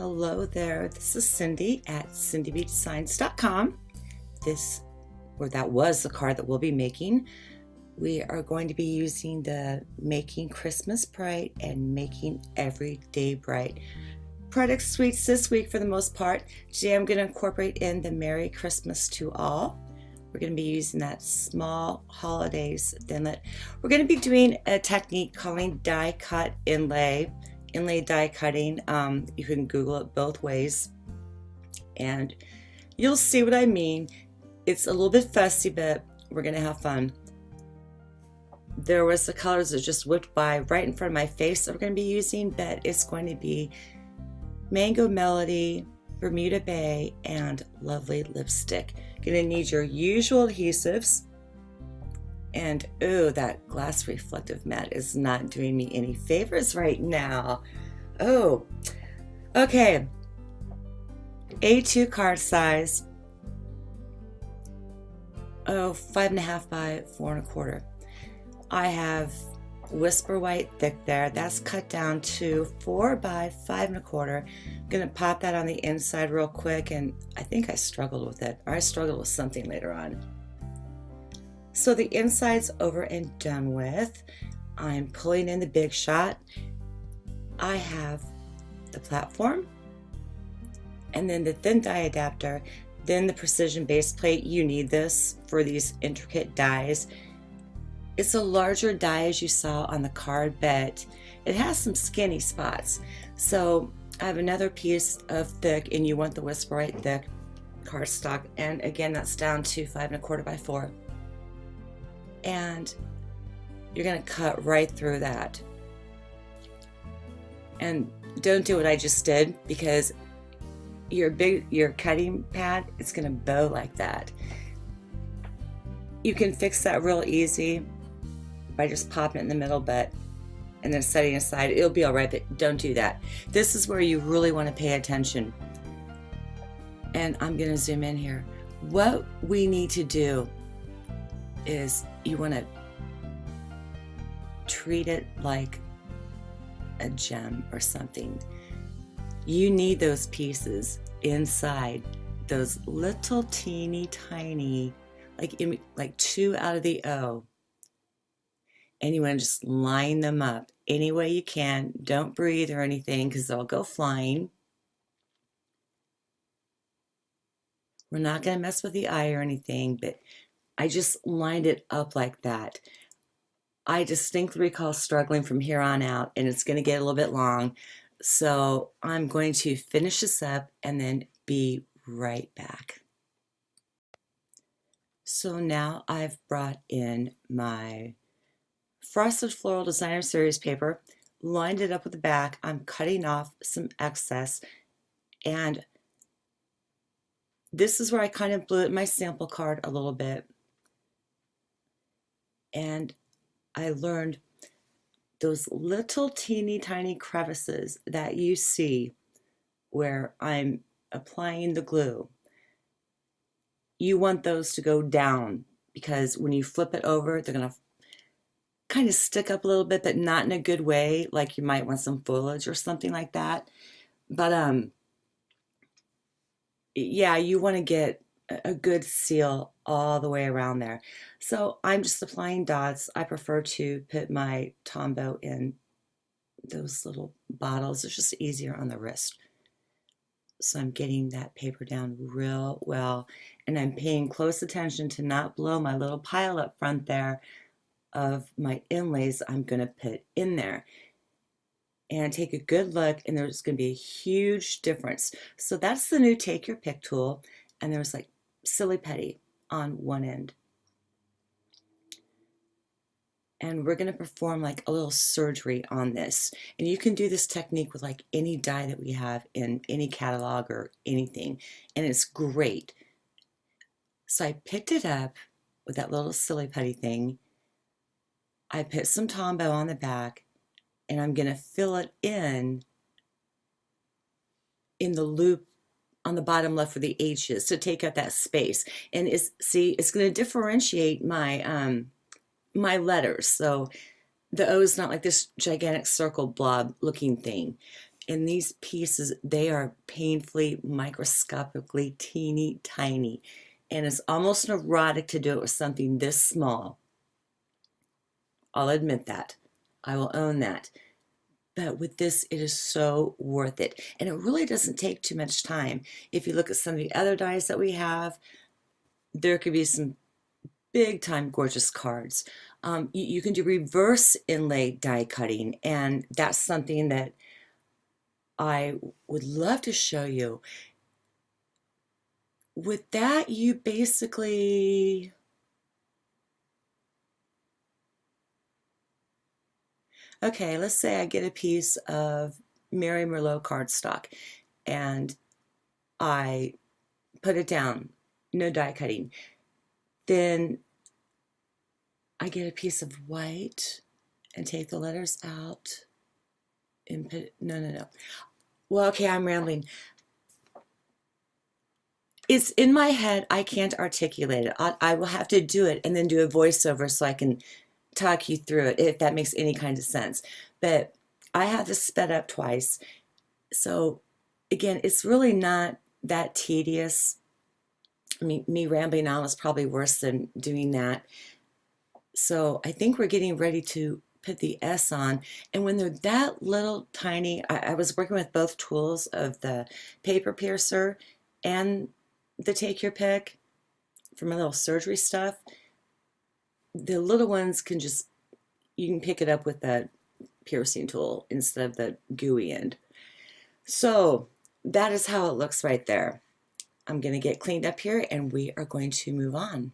Hello there, this is Cindy at cindybeachdesigns.com. That was the card that we'll be making. We are going to be using the Making Christmas Bright and Making Every Day Bright product suites this week for the most part. Today I'm going to incorporate in the Merry Christmas to All. We're going to be using that small holidays thinlet. We're going to be doing a technique calling die cut inlay die cutting. You can Google it both ways and you'll see what I mean. It's a little bit fussy, but we're gonna have fun. There was the colors that just whipped by right in front of my face that we're going to be using, but it's going to be Mango Melody, Bermuda Bay, and Lovely Lipstick. Gonna need your usual adhesives. And oh, that glass reflective mat is not doing me any favors right now. Oh, okay. A2 card size. Oh, 5.5 by 4.25. I have Whisper White thick there. That's cut down to 4 by 5.25. I'm gonna pop that on the inside real quick, and I think I struggled with it, or I struggled with something later on. So the inside's over and done with. I'm pulling in the big shot. I have the platform, and then the thin die adapter, then the precision base plate. You need this for these intricate dies. It's a larger die as you saw on the card, but it has some skinny spots. So I have another piece of thick, and you want the Whisper White thick cardstock, and again that's down to 5.25 by 4. And you're going to cut right through that. And don't do what I just did, because your cutting pad, it's going to bow like that. You can fix that real easy by just popping it in the middle, and then setting aside. It'll be all right, but don't do that. This is where you really want to pay attention. And I'm going to zoom in here. What we need to do is you want to treat it like a gem or something. You need those pieces inside, those little teeny tiny, like 2 out of the O. And you want to just line them up any way you can. Don't breathe or anything, because they'll go flying. We're not going to mess with the eye or anything, but I just lined it up like that. I distinctly recall struggling from here on out, and it's going to get a little bit long. So I'm going to finish this up and then be right back. So now I've brought in my Frosted Floral Designer Series paper, lined it up with the back. I'm cutting off some excess, and this is where I kind of blew it in my sample card a little bit. And I learned those little teeny tiny crevices that you see where I'm applying the glue. You want those to go down, because when you flip it over, they're going to kind of stick up a little bit, but not in a good way, like you might want some foliage or something like that. But yeah, you want to get a good seal all the way around there. So I'm just applying dots. I prefer to put my Tombow in those little bottles. It's just easier on the wrist. So I'm getting that paper down real well, and I'm paying close attention to not blow my little pile up front there of my inlays I'm going to put in there. And take a good look, and there's going to be a huge difference. So that's the new Take Your Pick tool, and there's like Silly Putty on one end. And we're going to perform like a little surgery on this. And you can do this technique with like any die that we have in any catalog or anything, and it's great. So I picked it up with that little Silly Putty thing. I put some Tombow on the back, and I'm going to fill it in the loop on the bottom left for the H's to take up that space. And it's going to differentiate my my letters. So the O is not like this gigantic circle blob looking thing. And these pieces, they are painfully, microscopically teeny tiny. And it's almost neurotic to do it with something this small. I'll admit that. I will own that. But with this, it is so worth it. And it really doesn't take too much time. If you look at some of the other dies that we have, there could be some big time gorgeous cards. You can do reverse inlay die cutting, and that's something that I would love to show you. With that, you basically, okay, let's say I get a piece of Mary Merlot cardstock and I put it down, no die cutting. Then I get a piece of white and take the letters out and put, no. Well, okay, I'm rambling. It's in my head. I can't articulate it. I will have to do it and then do a voiceover so I can talk you through it, if that makes any kind of sense. But I have this sped up twice. So again, it's really not that tedious. I mean, me rambling on is probably worse than doing that. So I think we're getting ready to put the S on. And when they're that little tiny, I was working with both tools of the paper piercer and the take your pick for my little surgery stuff. The little ones can just, you can pick it up with that piercing tool instead of the gooey end. So that is how it looks right there. I'm going to get cleaned up here and we are going to move on.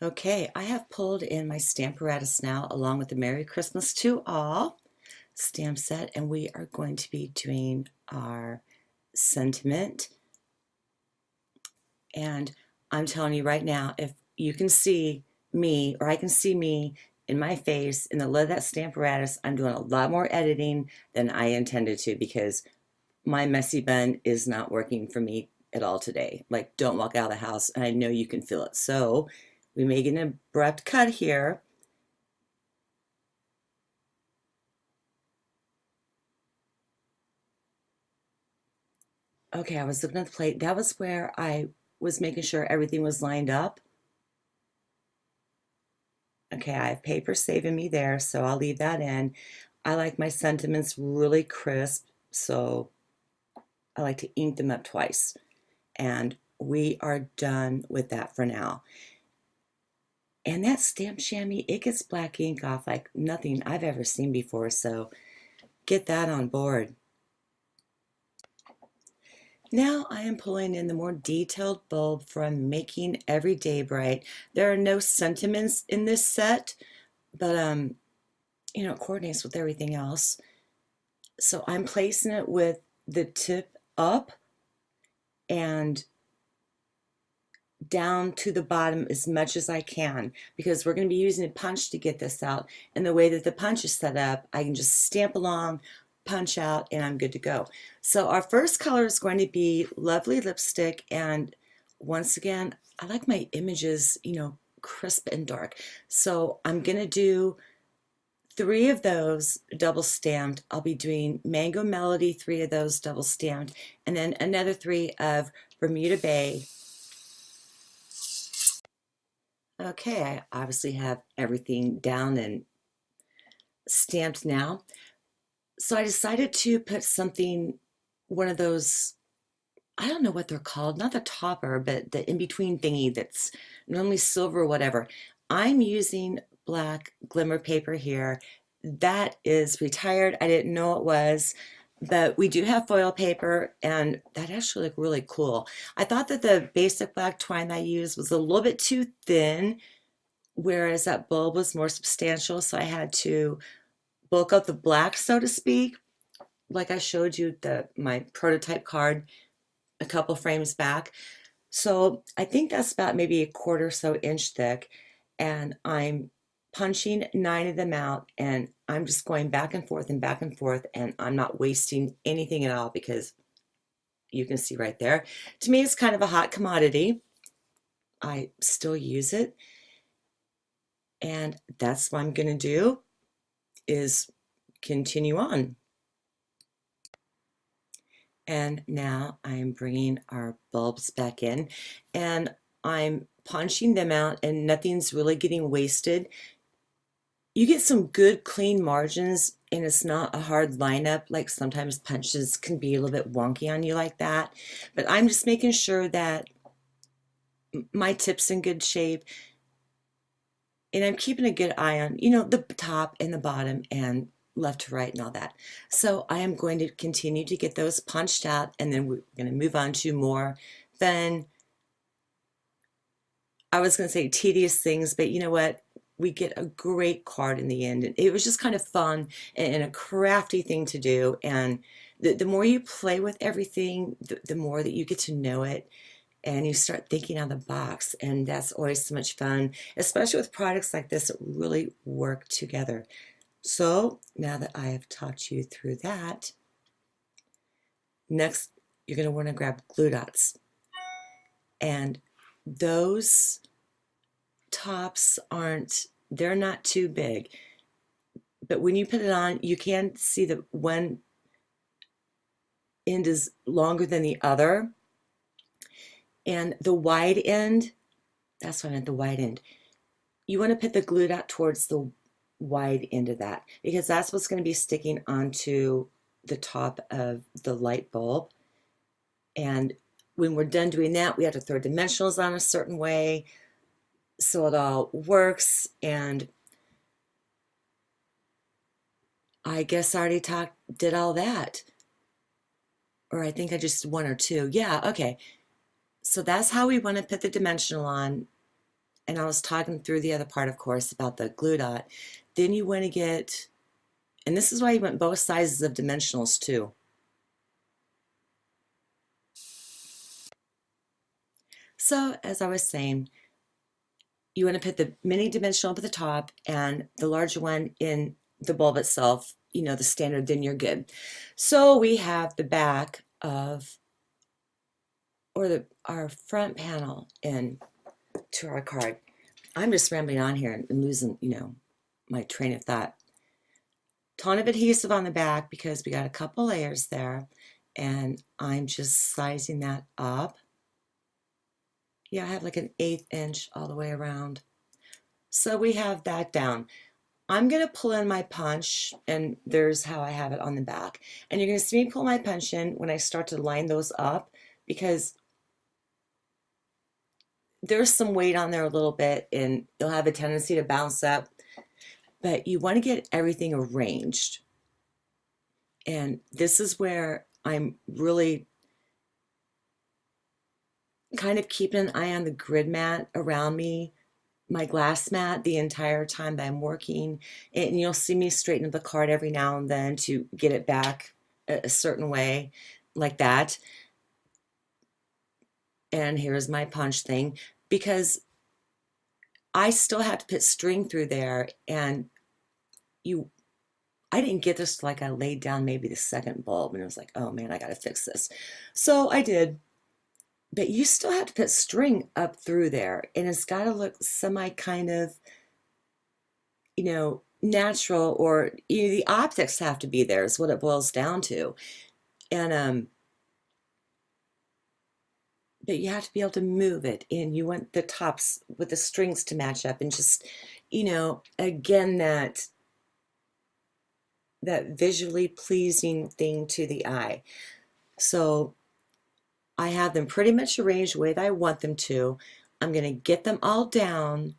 Okay, I have pulled in my Stamparatus now along with the Merry Christmas to All stamp set, and we are going to be doing our sentiment. And I'm telling you right now, if you can see me, or I can see me in my face in the lid of that Stamparatus, I'm doing a lot more editing than I intended to, because my messy bun is not working for me at all today. Like, don't walk out of the house, and I know you can feel it. So we make an abrupt cut here. Okay, I was looking at the plate. That was where I was making sure everything was lined up. Okay, I have paper saving me there, so I'll leave that in. I like my sentiments really crisp, so I like to ink them up twice. And we are done with that for now. And that stamp chamois, it gets black ink off like nothing I've ever seen before, so get that on board. Now I am pulling in the more detailed bulb from Making Everyday Bright. There are no sentiments in this set, but you know, it coordinates with everything else. So I'm placing it with the tip up and down to the bottom as much as I can, because we're going to be using a punch to get this out. And the way that the punch is set up, I can just stamp along, punch out, and I'm good to go. So our first color is going to be Lovely Lipstick, and once again, I like my images, you know, crisp and dark. So I'm going to do 3 of those double stamped. I'll be doing Mango Melody, 3 of those double stamped, and then another 3 of Bermuda Bay. Okay, I obviously have everything down and stamped now. So I decided to put something, one of those, I don't know what they're called, not the topper, but the in-between thingy that's normally silver or whatever. I'm using black glimmer paper here. That is retired. I didn't know it was, but we do have foil paper, and that actually looked really cool. I thought that the basic black twine I used was a little bit too thin, whereas that bulb was more substantial, so I had to bulk up the black, so to speak, like I showed you my prototype card a couple frames back. So I think that's about maybe a quarter so inch thick, and I'm punching 9 of them out, and I'm just going back and forth and back and forth, and I'm not wasting anything at all, because you can see right there. To me, it's kind of a hot commodity. I still use it, and that's what I'm going to do, is continue on. And now I'm bringing our bulbs back in and I'm punching them out and nothing's really getting wasted. You get some good clean margins and it's not a hard lineup, like sometimes punches can be a little bit wonky on you like that. But I'm just making sure that my tip's in good shape and I'm keeping a good eye on, the top and the bottom and left to right and all that. So I am going to continue to get those punched out and then we're going to move on to more fun, I was going to say tedious things, but you know what? We get a great card in the end. And it was just kind of fun and a crafty thing to do. And the more you play with everything, the more that you get to know it and you start thinking out of the box. And that's always so much fun, especially with products like this that really work together. So now that I have taught you through that, next you're going to want to grab glue dots. And those tops they're not too big, but when you put it on, you can see that one end is longer than the other, and the wide end, that's what I meant, the wide end, you want to put the glue dot towards the wide end of that because that's what's going to be sticking onto the top of the light bulb. And when we're done doing that, we have to throw dimensionals on a certain way so it all works. And I guess I already did all that, or I think I just one or two. Yeah, okay. So that's how we want to put the dimensional on. And I was talking through the other part, of course, about the glue dot. Then you want to get, and this is why you want both sizes of dimensionals too. So as I was saying, you want to put the mini dimensional up at the top and the larger one in the bulb itself, the standard, then you're good. So we have the back of, or our front panel in to our card. I'm just rambling on here and losing, my train of thought. Ton of adhesive on the back because we got a couple layers there and I'm just sizing that up. Yeah, I have like an 1/8 inch all the way around. So we have that down. I'm going to pull in my punch, and there's how I have it on the back. And you're going to see me pull my punch in when I start to line those up because there's some weight on there a little bit and they'll have a tendency to bounce up. But you want to get everything arranged. And this is where I'm really kind of keeping an eye on the grid mat around me, my glass mat, the entire time that I'm working. And you'll see me straighten up the card every now and then to get it back a certain way, like that. And here's my punch thing, because I still have to put string through there, and I didn't get this like I laid down maybe the second bulb, and it was like, oh man, I gotta fix this. So I did. But you still have to put string up through there, and it's got to look semi kind of, natural, or the optics have to be there is what it boils down to. And but you have to be able to move it, and you want the tops with the strings to match up, and just, again, that visually pleasing thing to the eye. So I have them pretty much arranged the way that I want them to. I'm going to get them all down,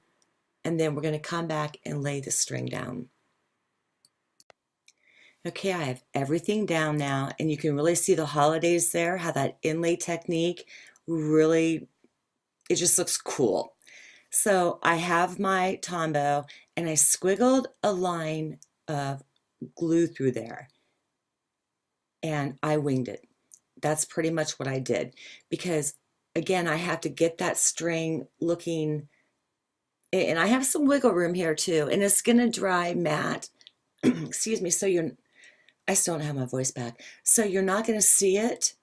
and then we're going to come back and lay the string down. Okay, I have everything down now, and you can really see the holidays there, how that inlay technique really, it just looks cool. So I have my Tombow, and I squiggled a line of glue through there, and I winged it. That's pretty much what I did, because again, I have to get that string looking, and I have some wiggle room here too, and it's gonna dry matte. Excuse me. So I still don't have my voice back, so you're not gonna see it.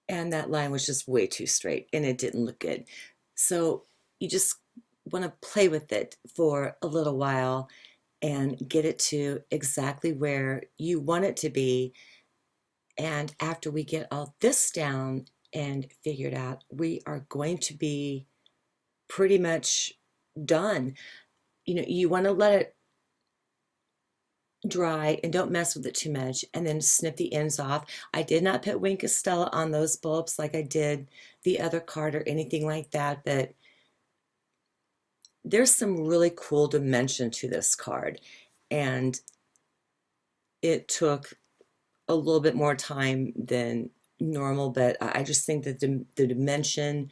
And that line was just way too straight and it didn't look good. So you just want to play with it for a little while and get it to exactly where you want it to be. And after we get all this down and figured out, we are going to be pretty much done. You want to let it dry and don't mess with it too much, and then snip the ends off. I did not put Wink of Stella on those bulbs like I did the other card or anything like that, but there's some really cool dimension to this card, and it took a little bit more time than normal, but I just think that the dimension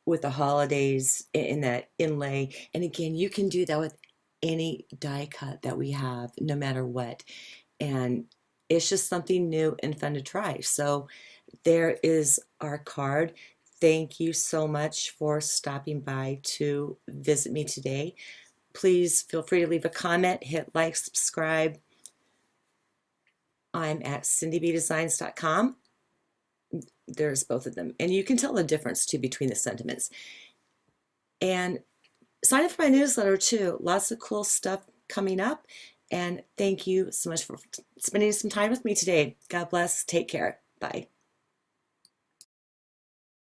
with the holidays in that inlay, and again, you can do that with any die cut that we have, no matter what, and it's just something new and fun to try. So there is our card. Thank you so much for stopping by to visit me today. Please feel free to leave a comment, hit like, subscribe. I'm at cindybdesigns.com. There's both of them, and you can tell the difference too between the sentiments. And sign up for my newsletter too. Lots of cool stuff coming up. And thank you so much for spending some time with me today. God bless. Take care. Bye.